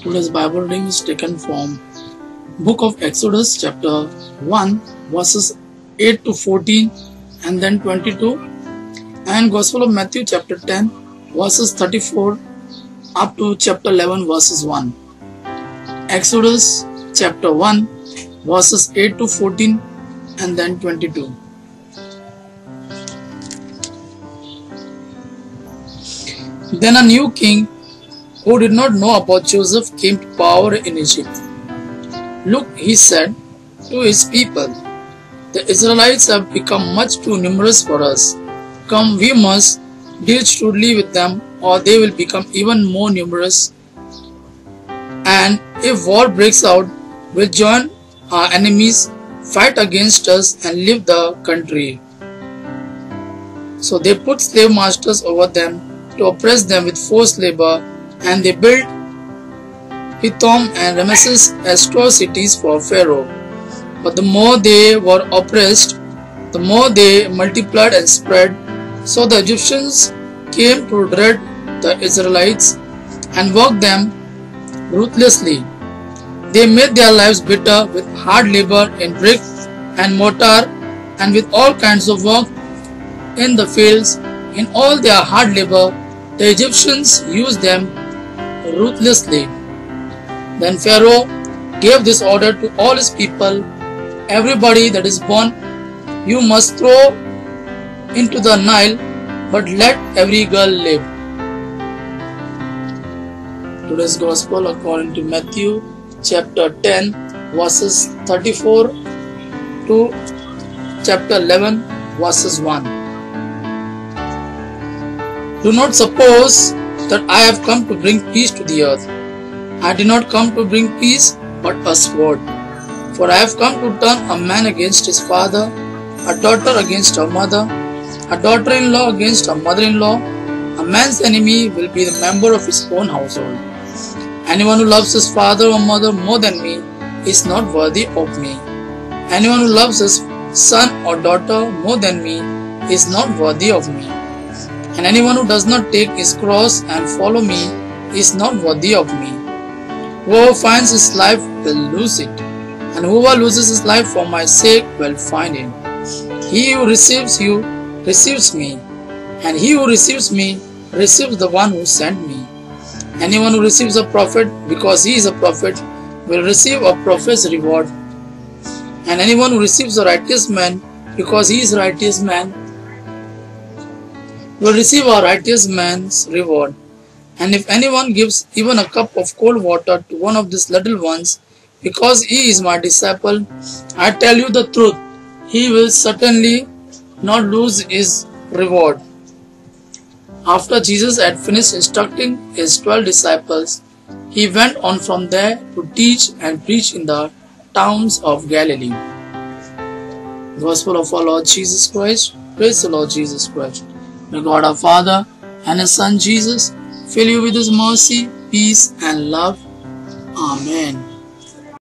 Today's Bible reading is taken from Book of Exodus chapter 1 verses 8 to 14 and then 22, and Gospel of Matthew chapter 10 verses 34 up to chapter 11 verses 1. Exodus chapter 1 verses 8 to 14 and then 22. Then a new king who did not know about Joseph came to power in Egypt. Look, he said to his people, the Israelites have become much too numerous for us. Come, we must deal shrewdly with them, or they will become even more numerous. And if war breaks out, we'll join our enemies, fight against us, and leave the country. So they put slave masters over them to oppress them with forced labor, and they built Pithom and Ramesses as store cities for Pharaoh. But the more they were oppressed, the more they multiplied and spread. So the Egyptians came to dread the Israelites and worked them ruthlessly. They made their lives bitter with hard labor in brick and mortar and with all kinds of work in the fields. In all their hard labor, the Egyptians used them ruthlessly. Then Pharaoh gave this order to all his people, everybody that is born you must throw into the Nile, but let every girl live. Today's Gospel according to Matthew chapter 10 verses 34 to chapter 11 verses 1. Do not suppose that I have come to bring peace to the earth. I did not come to bring peace, but a sword. For I have come to turn a man against his father, a daughter against her mother, a daughter-in-law against her mother-in-law. A man's enemy will be the member of his own household. Anyone who loves his father or mother more than me is not worthy of me. Anyone who loves his son or daughter more than me is not worthy of me. And anyone who does not take his cross and follow me is not worthy of me. Whoever finds his life will lose it, and whoever loses his life for my sake will find it. He who receives you receives me, and he who receives me receives the one who sent me. Anyone who receives a prophet because he is a prophet will receive a prophet's reward, and anyone who receives a righteous man because he is a righteous man will receive a righteous man's reward. And if anyone gives even a cup of cold water to one of these little ones, because he is my disciple, I tell you the truth, he will certainly not lose his reward. After Jesus had finished instructing his 12 disciples, he went on from there to teach and preach in the towns of Galilee. Gospel of our Lord Jesus Christ. Praise the Lord Jesus Christ. May God our Father and His Son Jesus fill you with His mercy, peace and love. Amen.